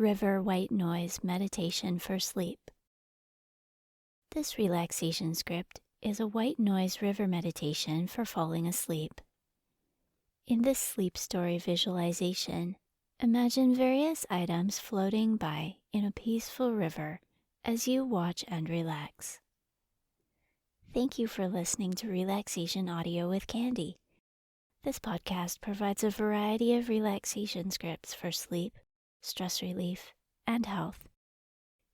River White Noise Meditation for Sleep. This relaxation script is a white noise river meditation for falling asleep. In this sleep story visualization, imagine various items floating by in a peaceful river as you watch and relax. Thank you for listening to Relaxation Audio with Candy. This podcast provides a variety of relaxation scripts for sleep, stress relief, and health.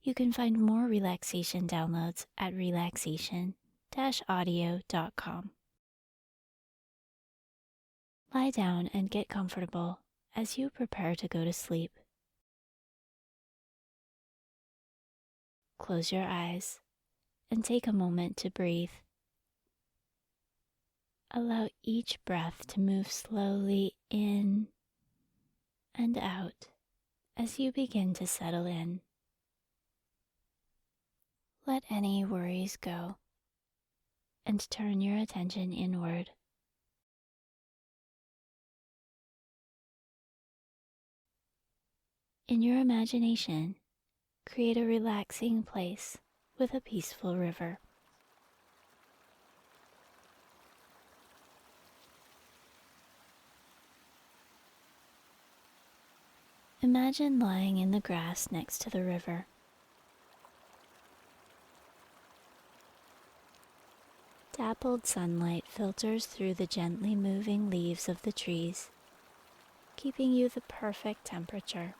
You can find more relaxation downloads at relaxation-audio.com. Lie down and get comfortable as you prepare to go to sleep. Close your eyes and take a moment to breathe. Allow each breath to move slowly in and out as you begin to settle in. Let any worries go and turn your attention inward. In your imagination, create a relaxing place with a peaceful river. Imagine lying in the grass next to the river. Dappled sunlight filters through the gently moving leaves of the trees, keeping you the perfect temperature.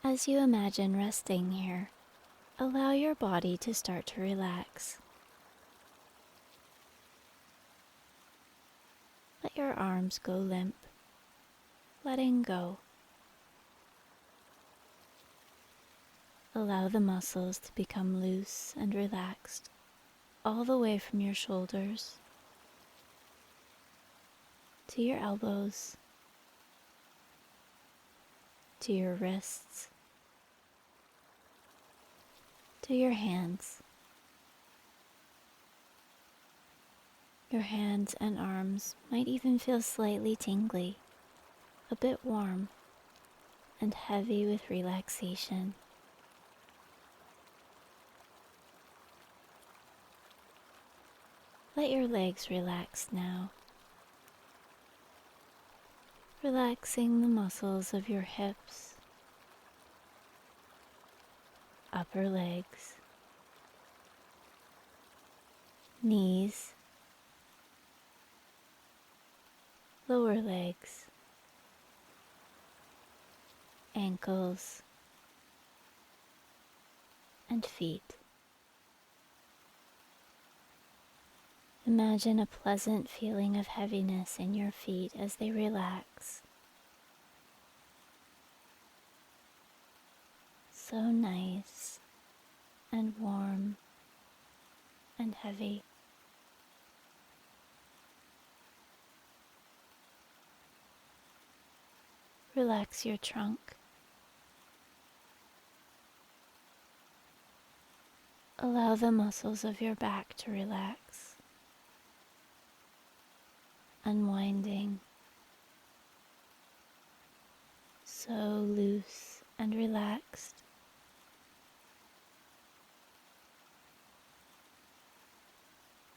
As you imagine resting here, allow your body to start to relax. Let your arms go limp, letting go. Allow the muscles to become loose and relaxed, all the way from your shoulders to your elbows, to your wrists, to your hands. Your hands and arms might even feel slightly tingly, a bit warm, and heavy with relaxation. Let your legs relax now, relaxing the muscles of your hips, upper legs, knees, lower legs, ankles, and feet. Imagine a pleasant feeling of heaviness in your feet as they relax. So nice and warm and heavy. Relax your trunk. Allow the muscles of your back to relax, unwinding, so loose and relaxed.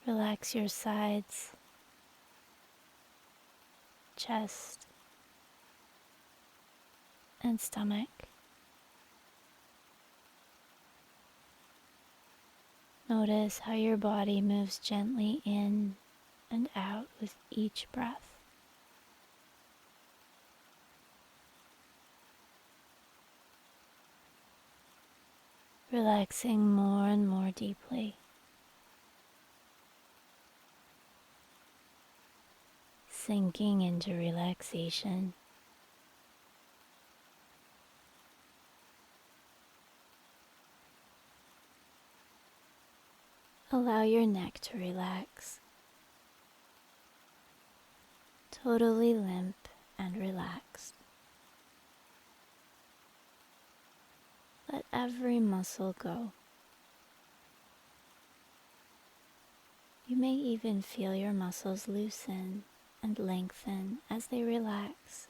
Relax your sides, chest, and stomach. Notice how your body moves gently in and out with each breath. Relaxing more and more deeply. Sinking into relaxation. Allow your neck to relax, totally limp and relaxed. Let every muscle go. You may even feel your muscles loosen and lengthen as they relax.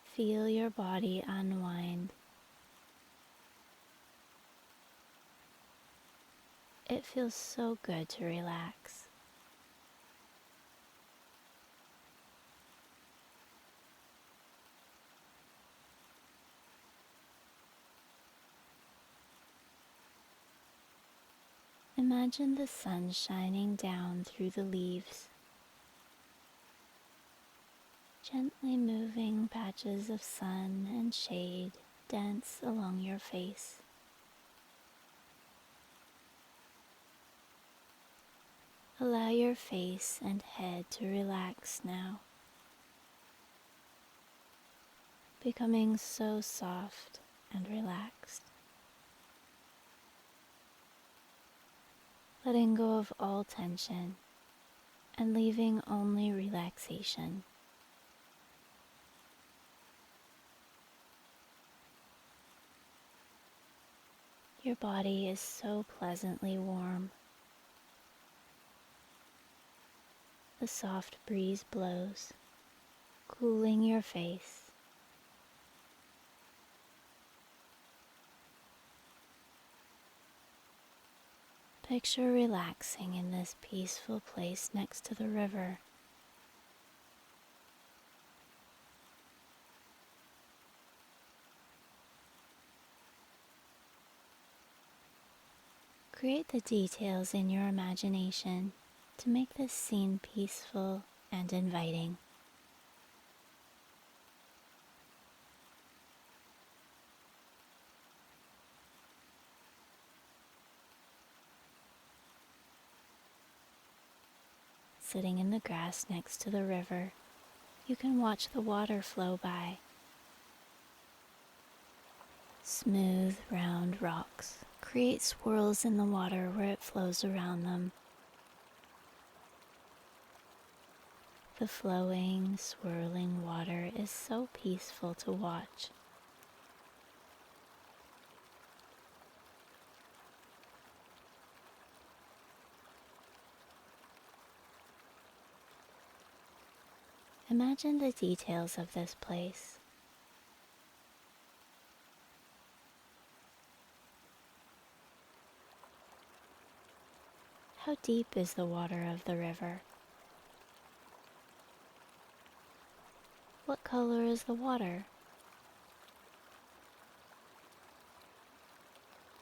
Feel your body unwind. It feels so good to relax. Imagine the sun shining down through the leaves, gently moving patches of sun and shade dance along your face. Allow your face and head to relax now, becoming so soft and relaxed. Letting go of all tension and leaving only relaxation. Your body is so pleasantly warm. The soft breeze blows, cooling your face. Picture relaxing in this peaceful place next to the river. Create the details in your imagination to make this scene peaceful and inviting. Sitting in the grass next to the river, you can watch the water flow by. Smooth, round rocks create swirls in the water where it flows around them. The flowing, swirling water is so peaceful to watch. Imagine the details of this place. How deep is the water of the river? What color is the water?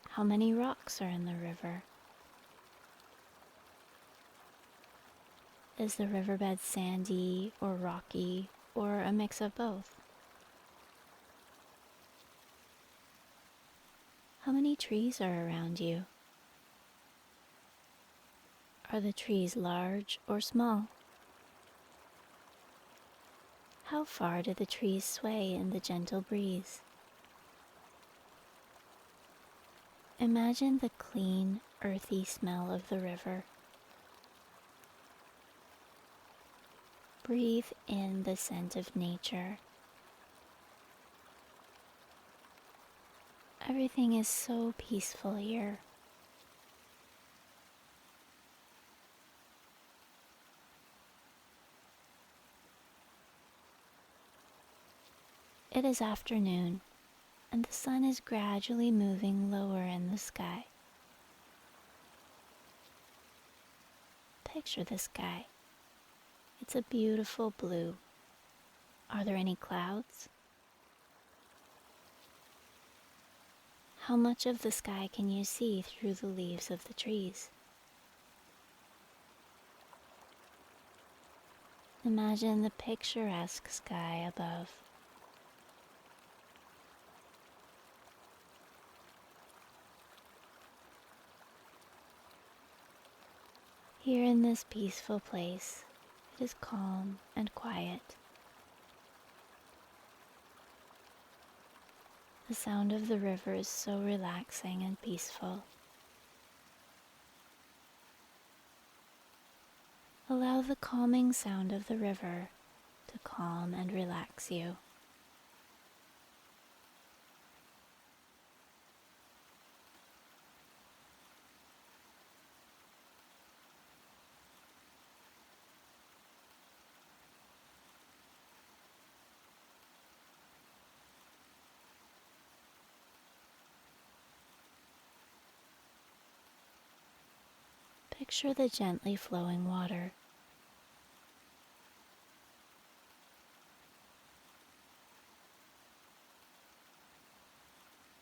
How many rocks are in the river? Is the riverbed sandy or rocky or a mix of both? How many trees are around you? Are the trees large or small? How far do the trees sway in the gentle breeze? Imagine the clean, earthy smell of the river. Breathe in the scent of nature. Everything is so peaceful here. It is afternoon, and the sun is gradually moving lower in the sky. Picture the sky. It's a beautiful blue. Are there any clouds? How much of the sky can you see through the leaves of the trees? Imagine the picturesque sky above. Here in this peaceful place, it is calm and quiet. The sound of the river is so relaxing and peaceful. Allow the calming sound of the river to calm and relax you. Picture the gently flowing water.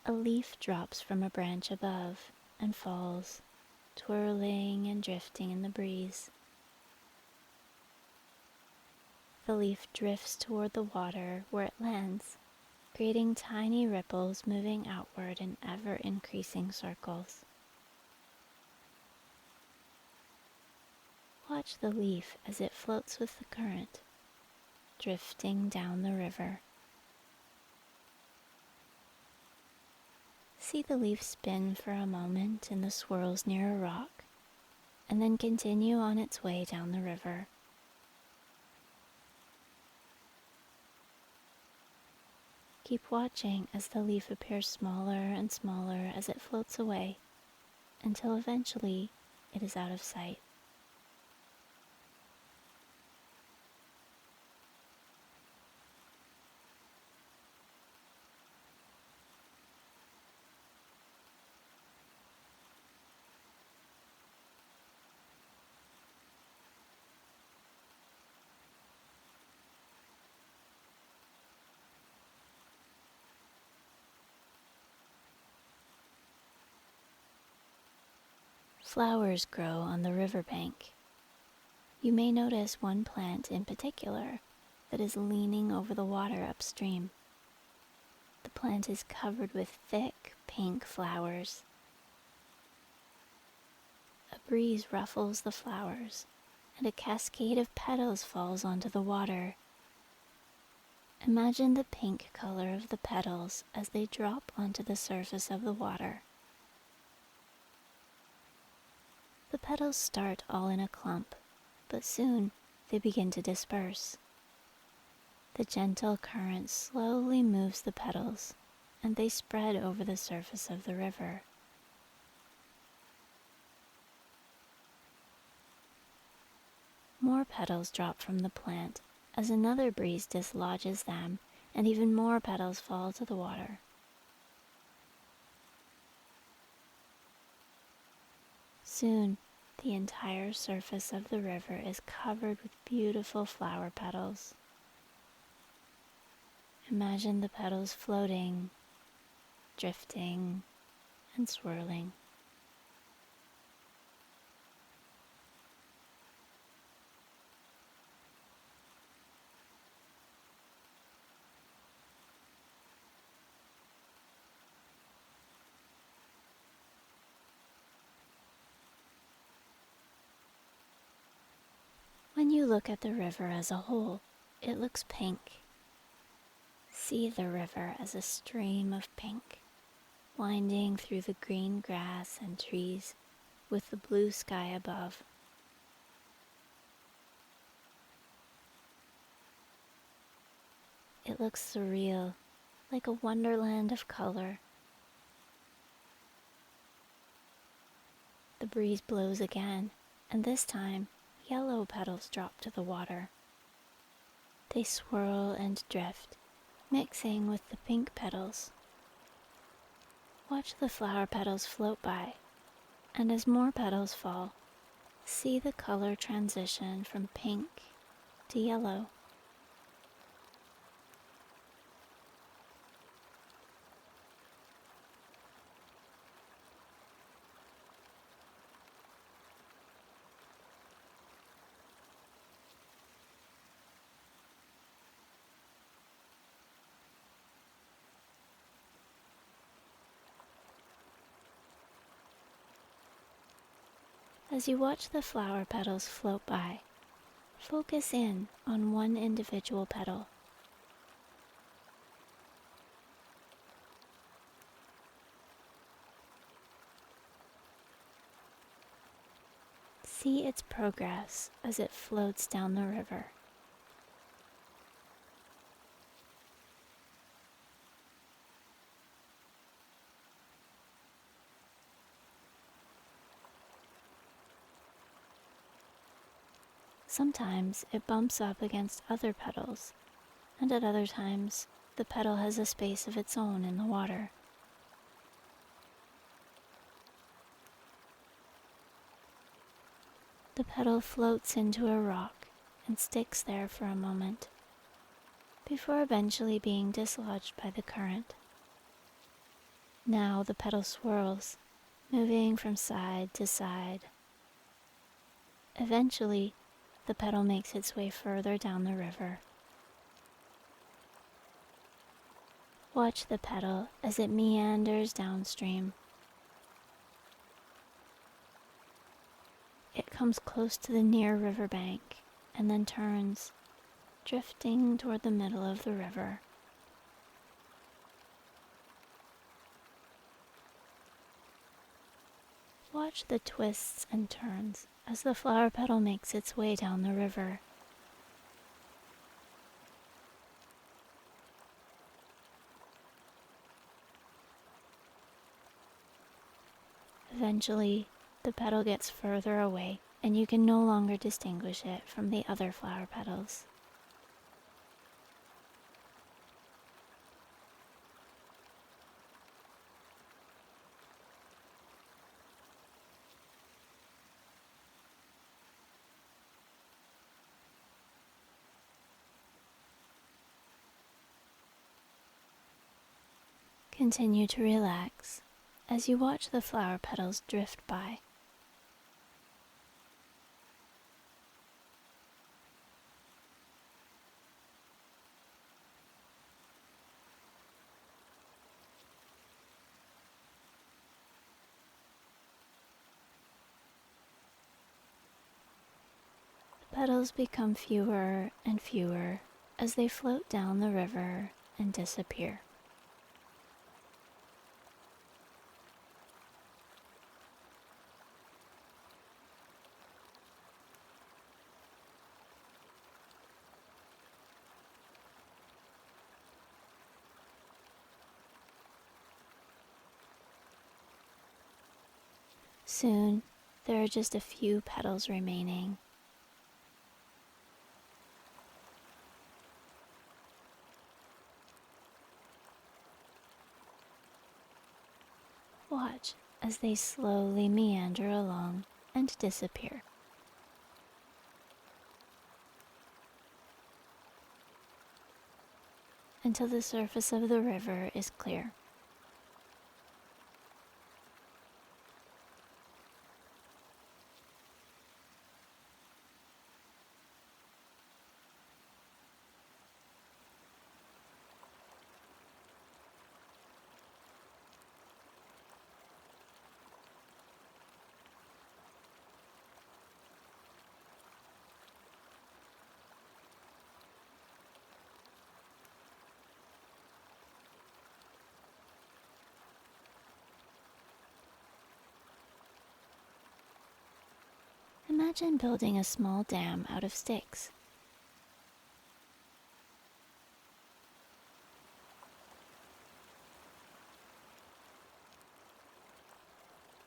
A leaf drops from a branch above and falls, twirling and drifting in the breeze. The leaf drifts toward the water where it lands, creating tiny ripples moving outward in ever-increasing circles. Watch the leaf as it floats with the current, drifting down the river. See the leaf spin for a moment in the swirls near a rock, and then continue on its way down the river. Keep watching as the leaf appears smaller and smaller as it floats away, until eventually it is out of sight. Flowers grow on the riverbank. You may notice one plant in particular that is leaning over the water upstream. The plant is covered with thick pink flowers. A breeze ruffles the flowers, and a cascade of petals falls onto the water. Imagine the pink color of the petals as they drop onto the surface of the water. The petals start all in a clump, but soon they begin to disperse. The gentle current slowly moves the petals, and they spread over the surface of the river. More petals drop from the plant as another breeze dislodges them, and even more petals fall to the water. Soon, the entire surface of the river is covered with beautiful flower petals. Imagine the petals floating, drifting, and swirling. When you look at the river as a whole, it looks pink. See the river as a stream of pink, winding through the green grass and trees with the blue sky above. It looks surreal, like a wonderland of color. The breeze blows again, and this time, yellow petals drop to the water. They swirl and drift, mixing with the pink petals. Watch the flower petals float by, and as more petals fall, see the color transition from pink to yellow. As you watch the flower petals float by, focus in on one individual petal. See its progress as it floats down the river. Sometimes it bumps up against other petals, and at other times the petal has a space of its own in the water. The petal floats into a rock and sticks there for a moment, before eventually being dislodged by the current. Now the petal swirls, moving from side to side. Eventually, the petal makes its way further down the river. Watch the petal as it meanders downstream. It comes close to the near riverbank and then turns, drifting toward the middle of the river. Watch the twists and turns as the flower petal makes its way down the river. Eventually, the petal gets further away and you can no longer distinguish it from the other flower petals. Continue to relax as you watch the flower petals drift by. The petals become fewer and fewer as they float down the river and disappear. Soon, there are just a few petals remaining. Watch as they slowly meander along and disappear. Until the surface of the river is clear. Imagine building a small dam out of sticks.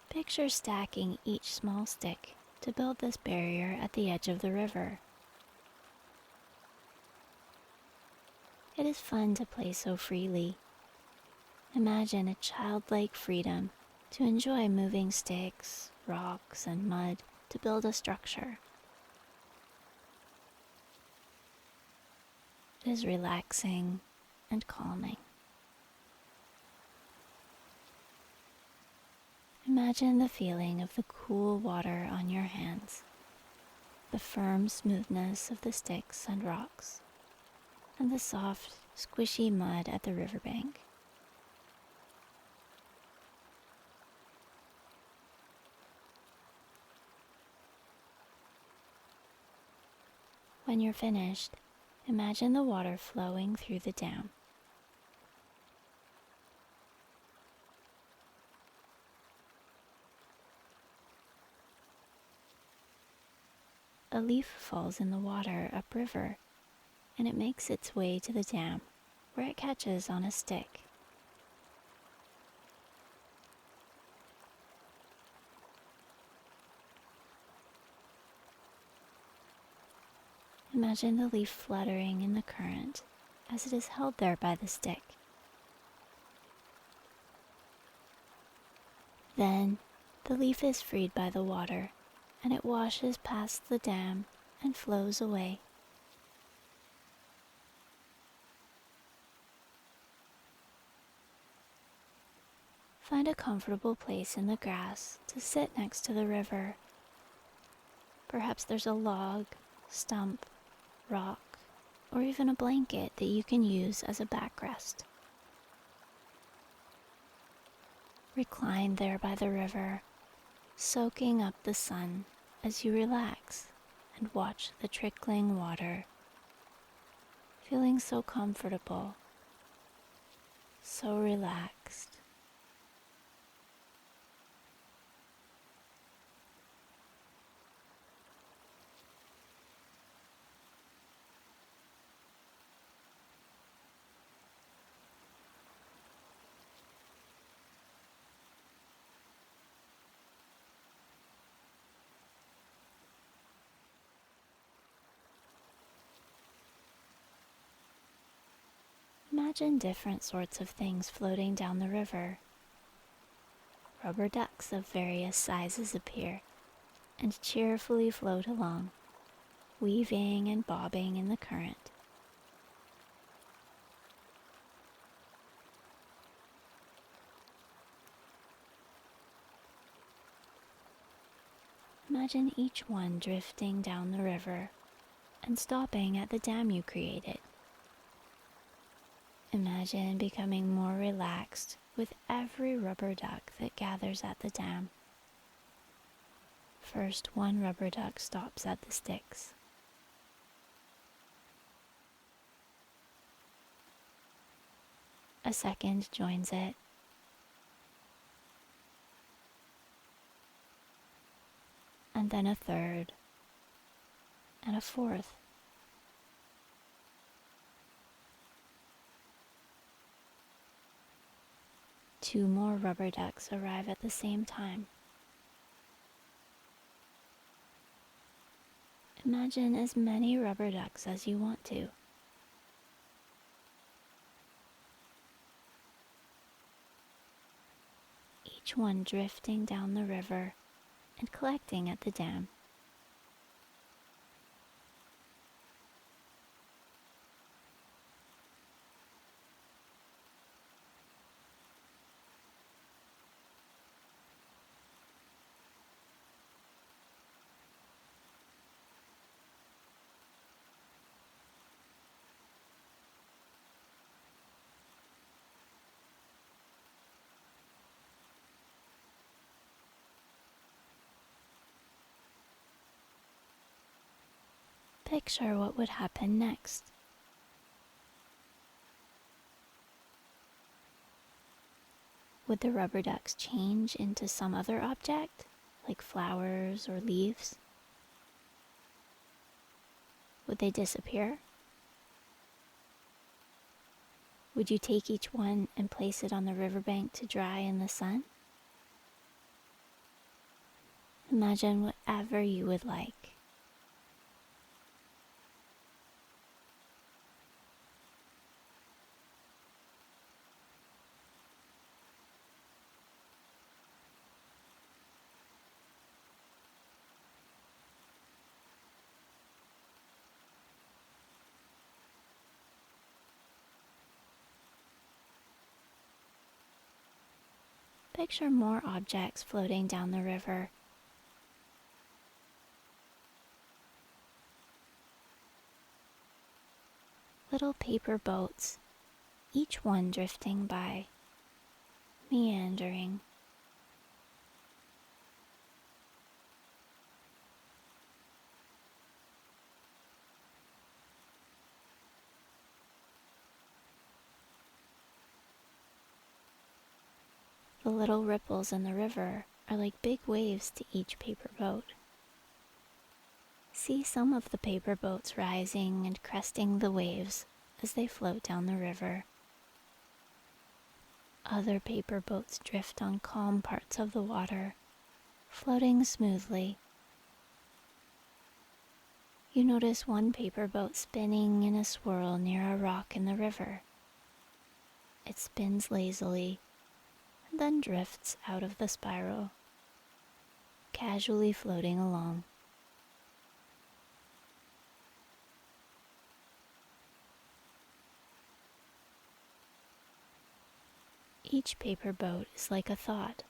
Picture stacking each small stick to build this barrier at the edge of the river. It is fun to play so freely. Imagine a childlike freedom to enjoy moving sticks, rocks, and mud to build a structure. It is relaxing and calming. Imagine the feeling of the cool water on your hands, the firm smoothness of the sticks and rocks, and the soft, squishy mud at the riverbank. When you're finished, imagine the water flowing through the dam. A leaf falls in the water upriver, and it makes its way to the dam, where it catches on a stick. Imagine the leaf fluttering in the current as it is held there by the stick. Then, the leaf is freed by the water and it washes past the dam and flows away. Find a comfortable place in the grass to sit next to the river. Perhaps there's a log, stump, rock, or even a blanket that you can use as a backrest. Recline there by the river, soaking up the sun as you relax and watch the trickling water, feeling so comfortable, so relaxed. Imagine different sorts of things floating down the river. Rubber ducks of various sizes appear and cheerfully float along, weaving and bobbing in the current. Imagine each one drifting down the river and stopping at the dam you created. Imagine becoming more relaxed with every rubber duck that gathers at the dam. First, one rubber duck stops at the sticks. A second joins it. And then a third, and a fourth. Two more rubber ducks arrive at the same time. Imagine as many rubber ducks as you want to. Each one drifting down the river and collecting at the dam. Picture what would happen next. Would the rubber ducks change into some other object, like flowers or leaves? Would they disappear? Would you take each one and place it on the riverbank to dry in the sun? Imagine whatever you would like. Picture more objects floating down the river. Little paper boats, each one drifting by, meandering. The little ripples in the river are like big waves to each paper boat. See some of the paper boats rising and cresting the waves as they float down the river. Other paper boats drift on calm parts of the water, floating smoothly. You notice one paper boat spinning in a swirl near a rock in the river. It spins lazily and then drifts out of the spiral. casually floating along. Each paper boat is like a thought.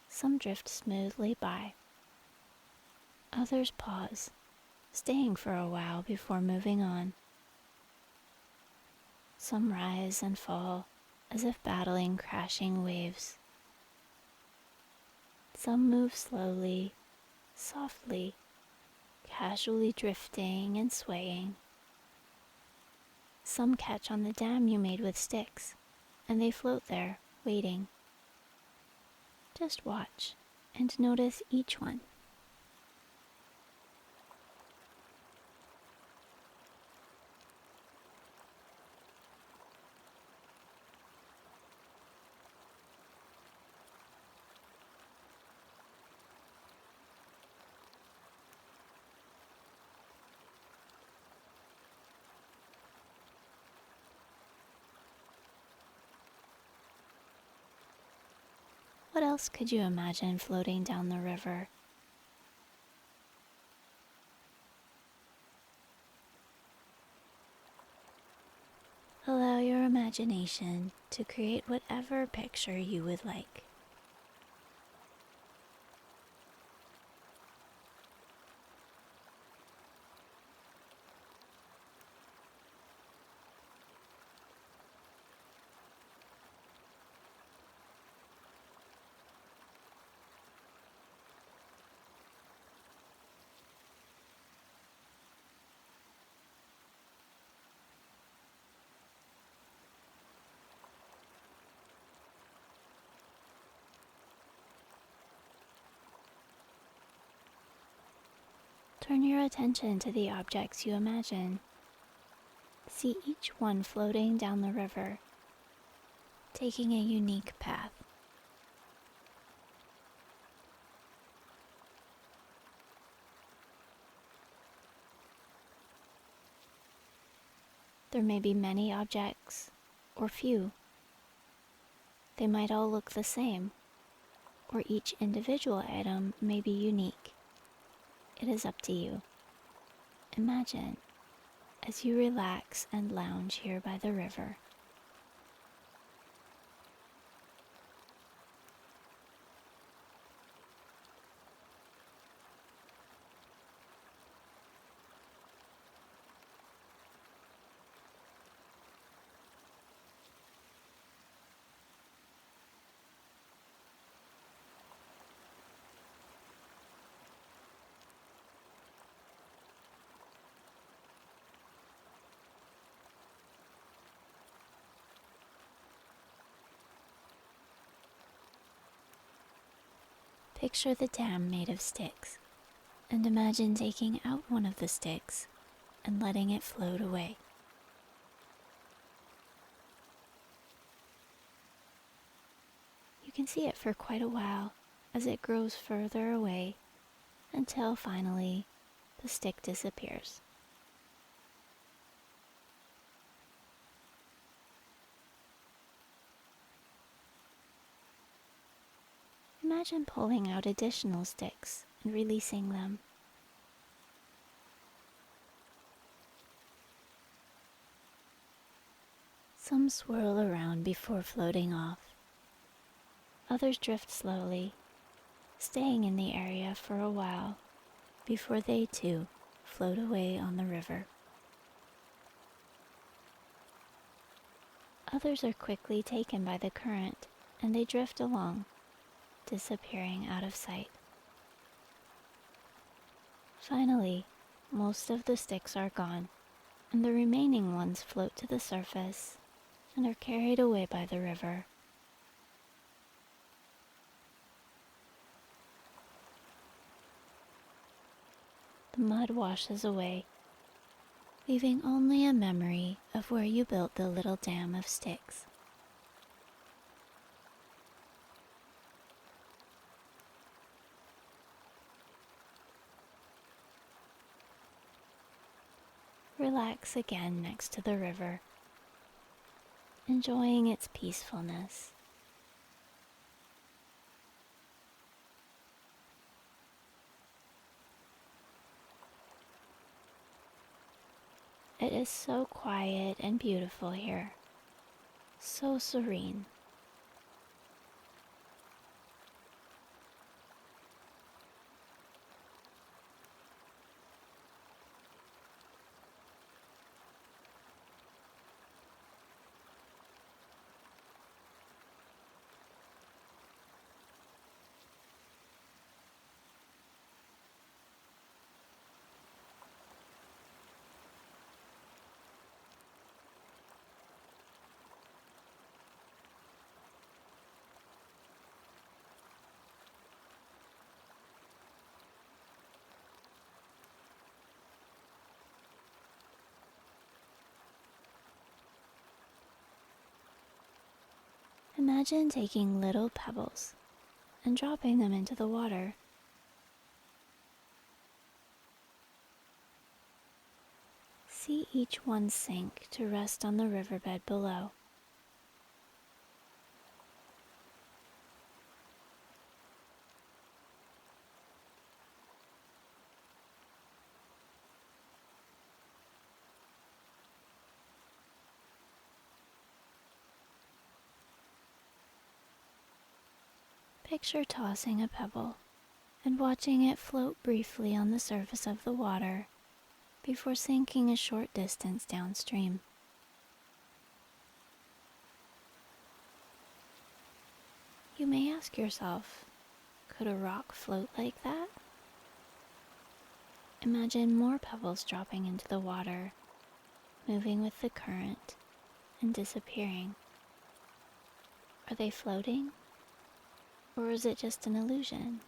Some drift smoothly by. Others pause, staying for a while before moving on. Some rise and fall as if battling crashing waves. Some move slowly, softly, casually drifting and swaying. Some catch on the dam you made with sticks, and they float there, waiting. Just watch and notice each one. What else could you imagine floating down the river? Allow your imagination to create whatever picture you would like. Turn your attention to the objects you imagine. See each one floating down the river, taking a unique path. There may be many objects, or few. They might all look the same, or each individual item may be unique. It is up to you. Imagine as you relax and lounge here by the river. Picture the dam made of sticks, and imagine taking out one of the sticks and letting it float away. You can see it for quite a while as it grows further away until finally the stick disappears. Imagine pulling out additional sticks and releasing them. Some swirl around before floating off. Others drift slowly, staying in the area for a while before they too float away on the river. Others are quickly taken by the current and they drift along, disappearing out of sight. Finally, most of the sticks are gone, and the remaining ones float to the surface and are carried away by the river. The mud washes away, leaving only a memory of where you built the little dam of sticks. Relax again next to the river, enjoying its peacefulness. It is so quiet and beautiful here, so serene. Imagine taking little pebbles and dropping them into the water. See each one sink to rest on the riverbed below. Picture tossing a pebble and watching it float briefly on the surface of the water before sinking a short distance downstream. You may ask yourself, could a rock float like that? Imagine more pebbles dropping into the water, moving with the current and disappearing. Are they floating? Or is it just an illusion?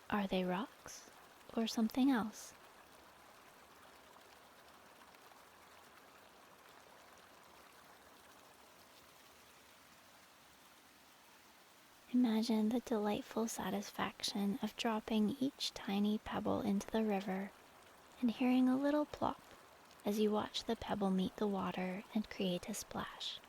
Are they rocks or something else? Imagine the delightful satisfaction of dropping each tiny pebble into the river and hearing a little plop as you watch the pebble meet the water and create a splash.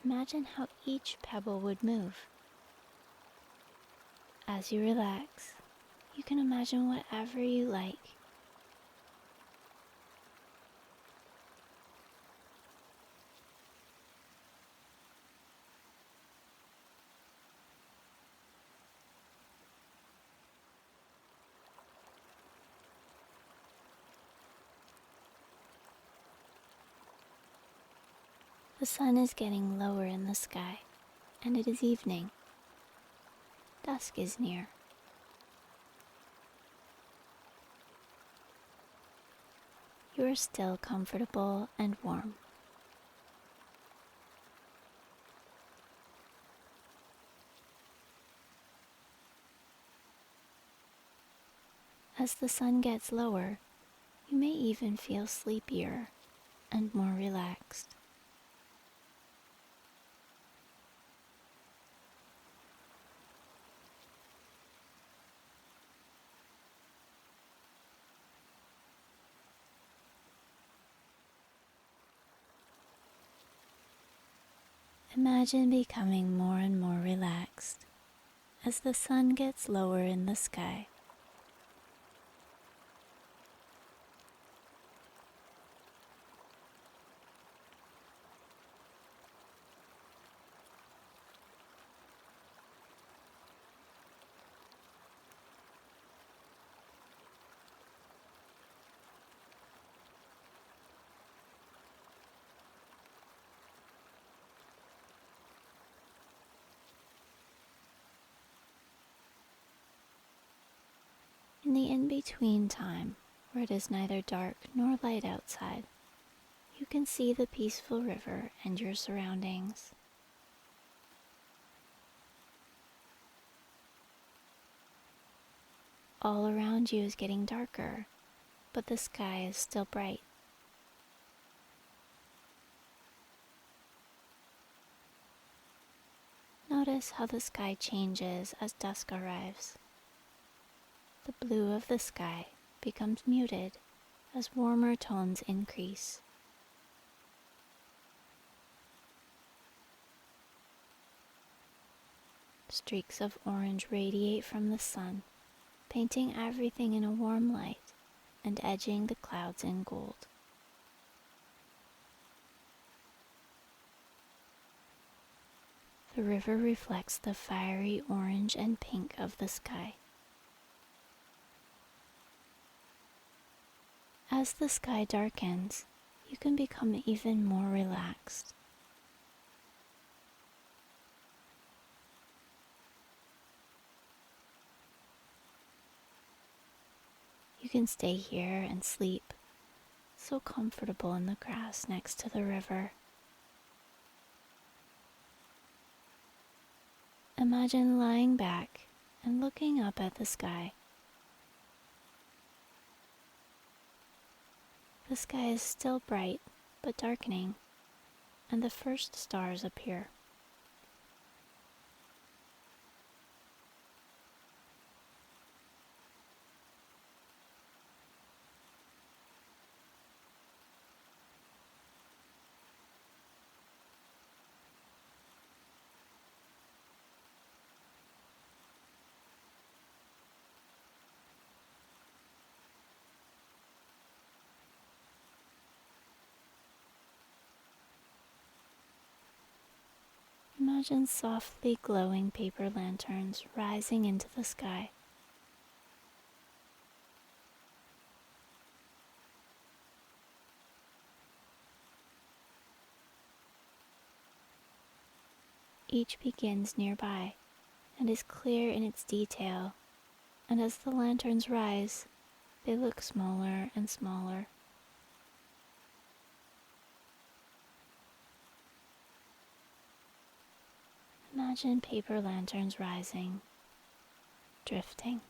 Imagine how each pebble would move. As you relax, you can imagine whatever you like. The sun is getting lower in the sky, and it is evening. Dusk is near. You are still comfortable and warm. As the sun gets lower, you may even feel sleepier and more relaxed. Imagine becoming more and more relaxed as the sun gets lower in the sky. In the in-between time, where it is neither dark nor light outside, you can see the peaceful river and your surroundings. All around you is getting darker, but the sky is still bright. Notice how the sky changes as dusk arrives. The blue of the sky becomes muted as warmer tones increase. Streaks of orange radiate from the sun, painting everything in a warm light and edging the clouds in gold. The river reflects the fiery orange and pink of the sky. As the sky darkens, you can become even more relaxed. You can stay here and sleep, so comfortable in the grass next to the river. Imagine lying back and looking up at the sky. The sky is still bright but darkening, and the first stars appear. Imagine softly glowing paper lanterns rising into the sky. Each begins nearby and is clear in its detail, and as the lanterns rise, they look smaller and smaller. Imagine paper lanterns rising, drifting.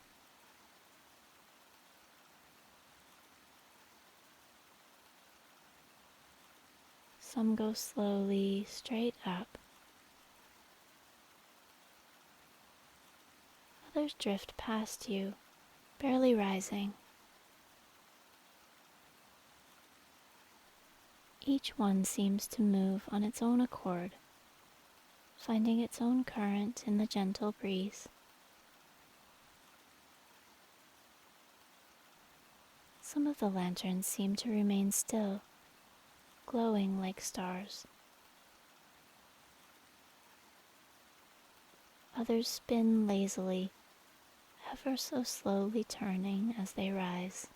Some go slowly straight up. Others drift past you, barely rising. Each one seems to move on its own accord, finding its own current in the gentle breeze. Some of the lanterns seem to remain still, glowing like stars. Others spin lazily, ever so slowly turning as they rise.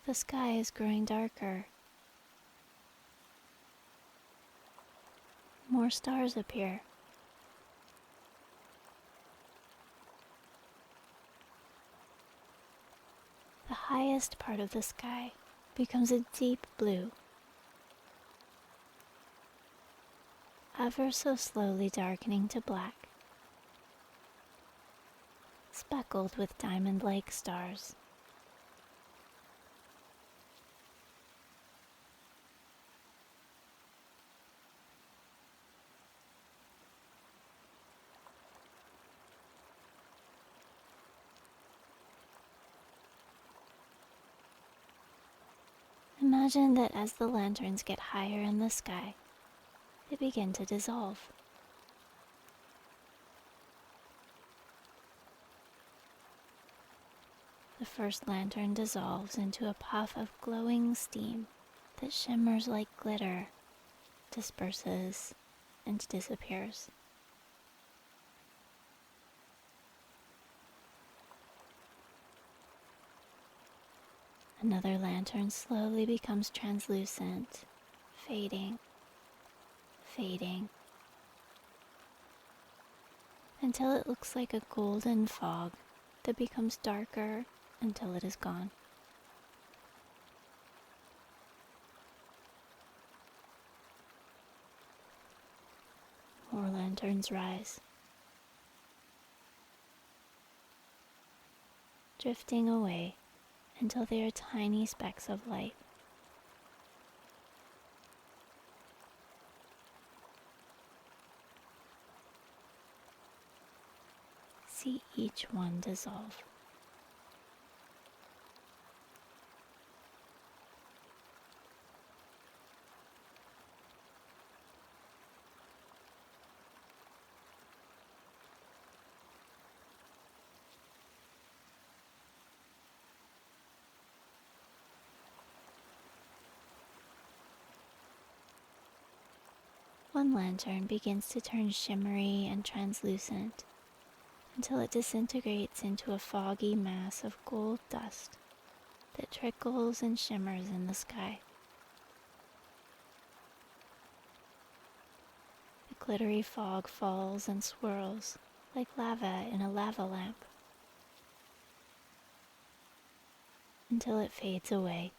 The sky is growing darker. More stars appear. The highest part of the sky becomes a deep blue, ever so slowly darkening to black, speckled with diamond-like stars. Imagine that as the lanterns get higher in the sky, they begin to dissolve. The first lantern dissolves into a puff of glowing steam that shimmers like glitter, disperses, and disappears. Another lantern slowly becomes translucent, fading, fading, until it looks like a golden fog that becomes darker until it is gone. More lanterns rise. drifting away until they are tiny specks of light. See each one dissolve. One lantern begins to turn shimmery and translucent until it disintegrates into a foggy mass of gold dust that trickles and shimmers in the sky. The glittery fog falls and swirls like lava in a lava lamp until it fades away.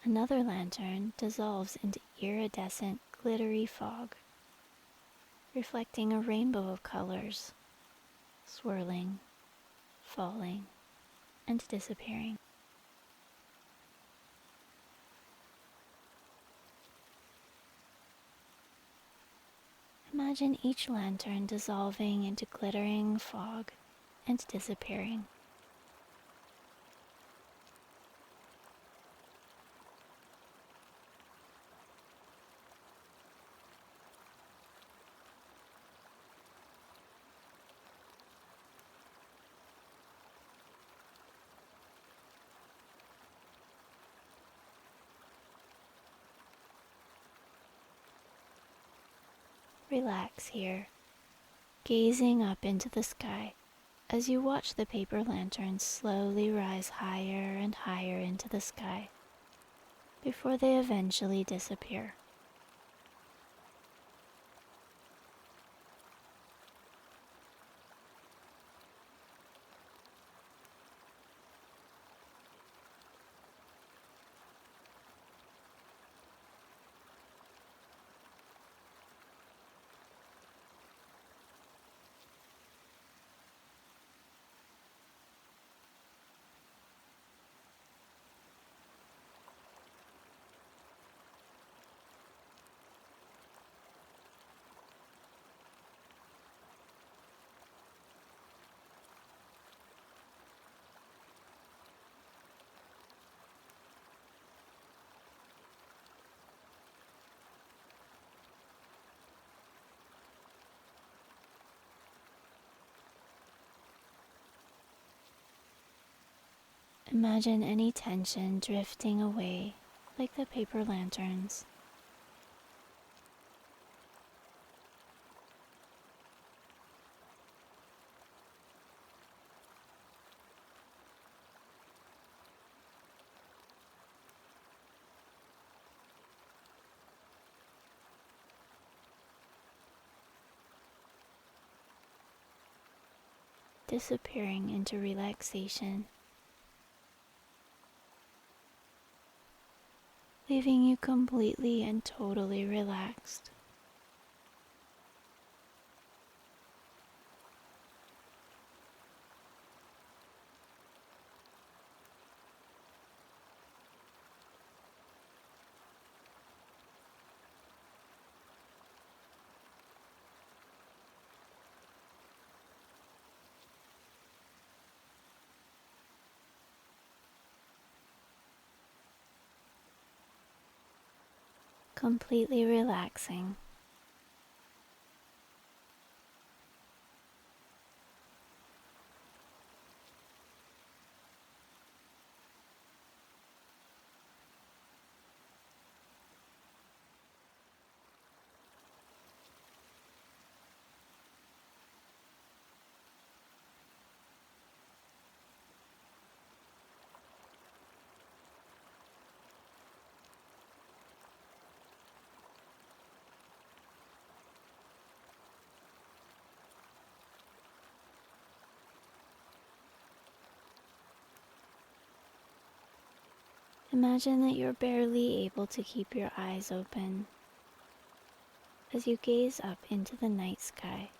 Another lantern dissolves into iridescent, glittery fog, reflecting a rainbow of colors, swirling, falling, and disappearing. Imagine each lantern dissolving into glittering fog and disappearing. Relax here, gazing up into the sky as you watch the paper lanterns slowly rise higher and higher into the sky before they eventually disappear. Imagine any tension drifting away like the paper lanterns. Disappearing into relaxation, leaving you completely and totally relaxed. Completely relaxing. Imagine that you're barely able to keep your eyes open as you gaze up into the night sky.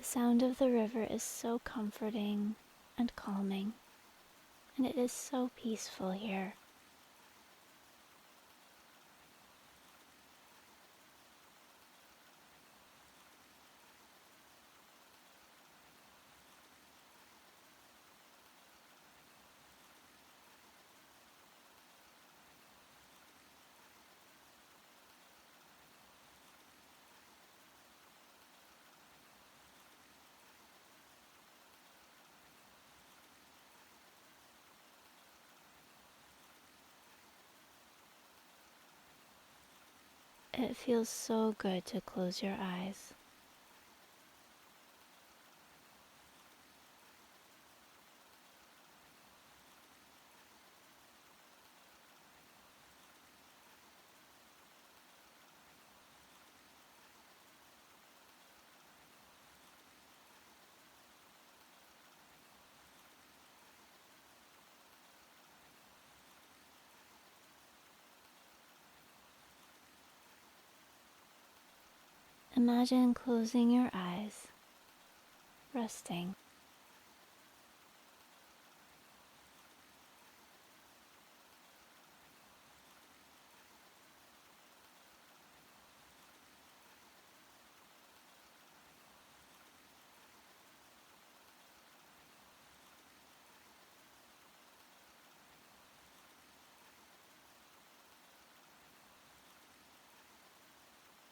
sound of the river is so comforting and calming, and it is so peaceful here. It feels so good to close your eyes. Imagine closing your eyes, resting.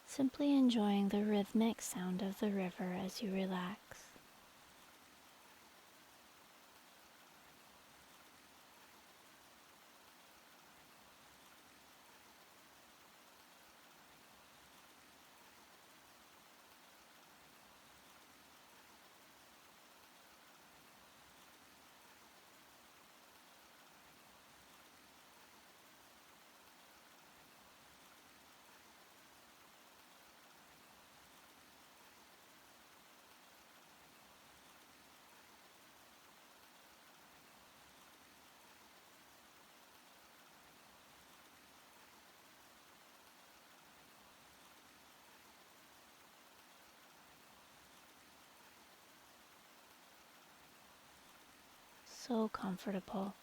Simply enjoying the rhythmic sound of the river as you relax. So comfortable.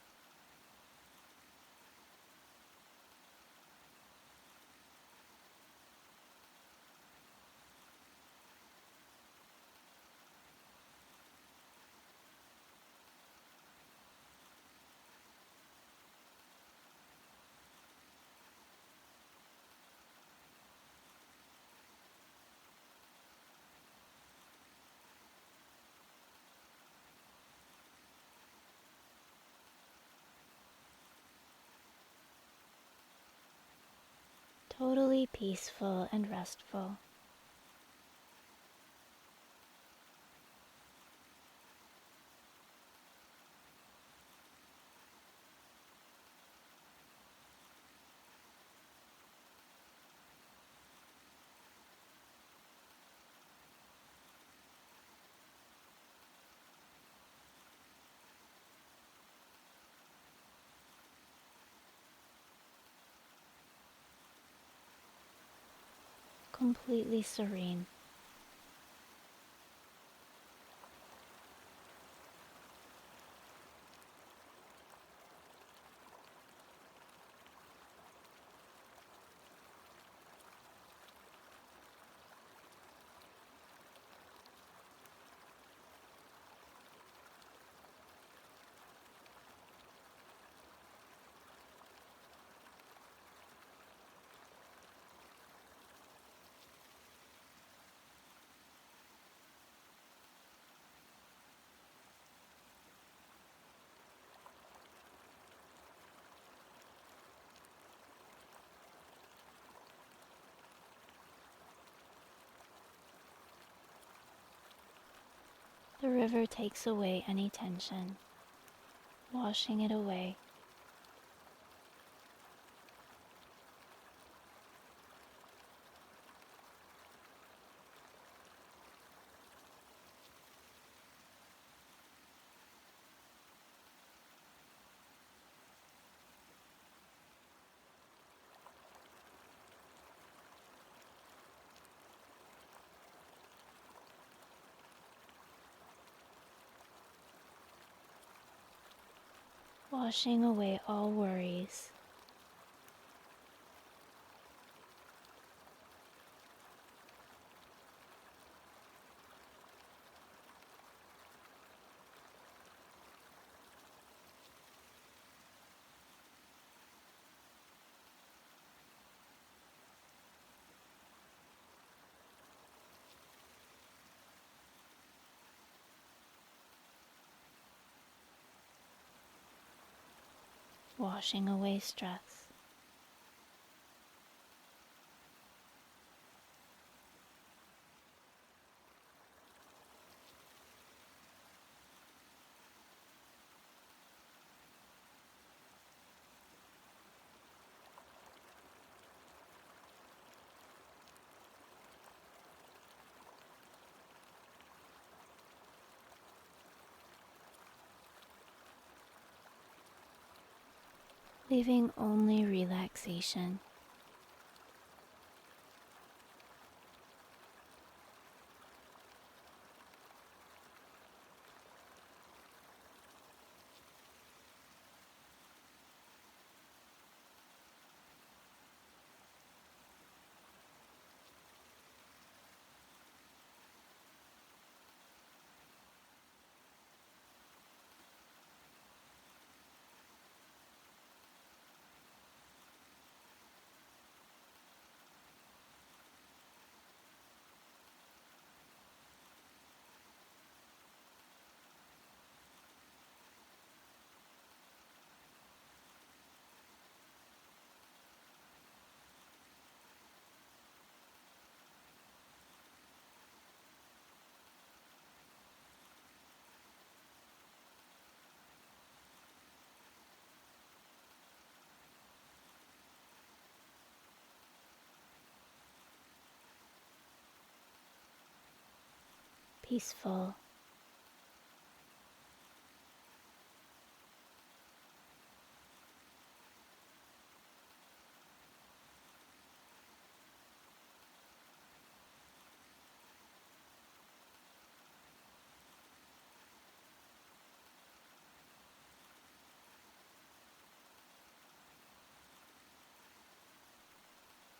Totally peaceful and restful. Completely serene. The river takes away any tension, washing it away. washing away all worries. Washing away stress. Leaving only relaxation. Peaceful.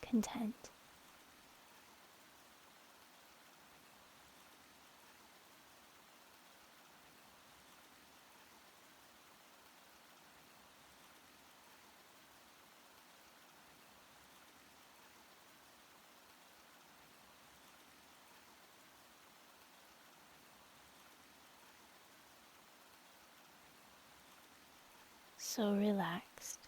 Content. So relaxed.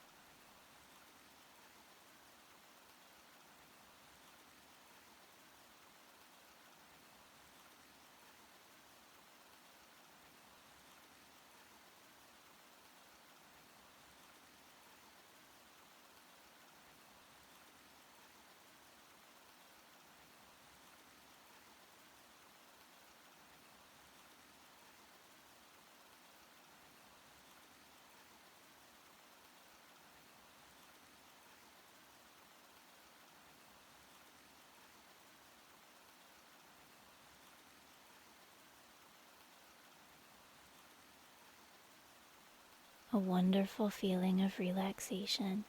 A wonderful feeling of relaxation.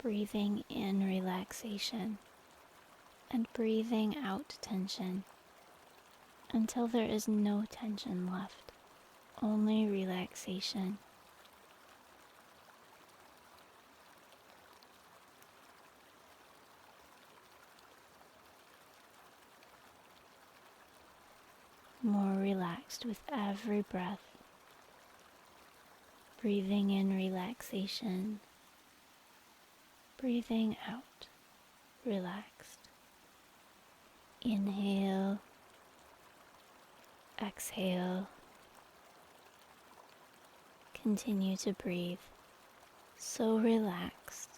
breathing in relaxation and breathing out tension until there is no tension left, only relaxation. More relaxed with every breath, breathing in relaxation, breathing out relaxed. Inhale, exhale. Continue to breathe, so relaxed.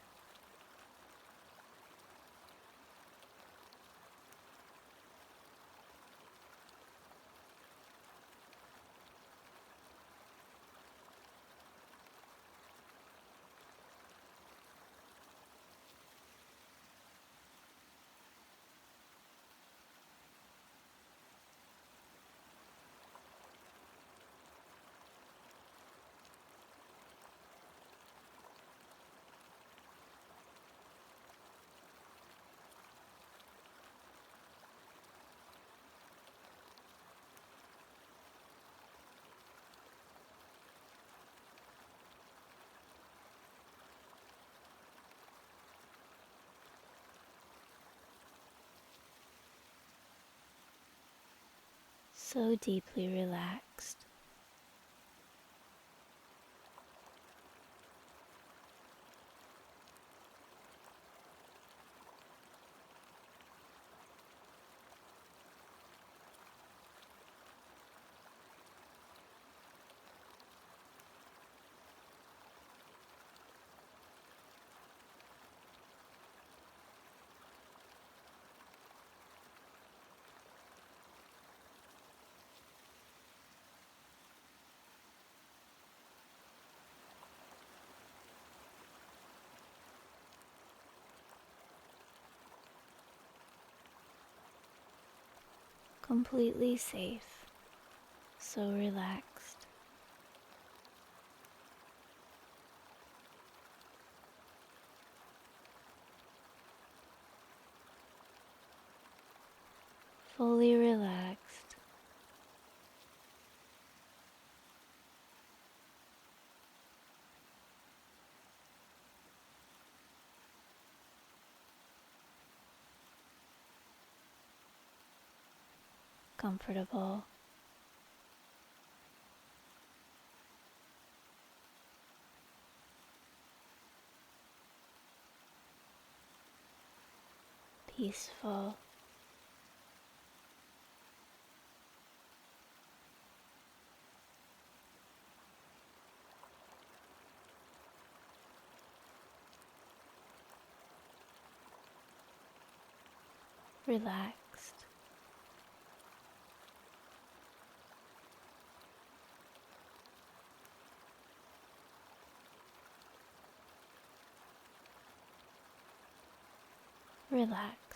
So deeply relaxed. Completely safe, so relaxed. Fully relaxed. Comfortable. Peaceful. Relaxed. Relaxed.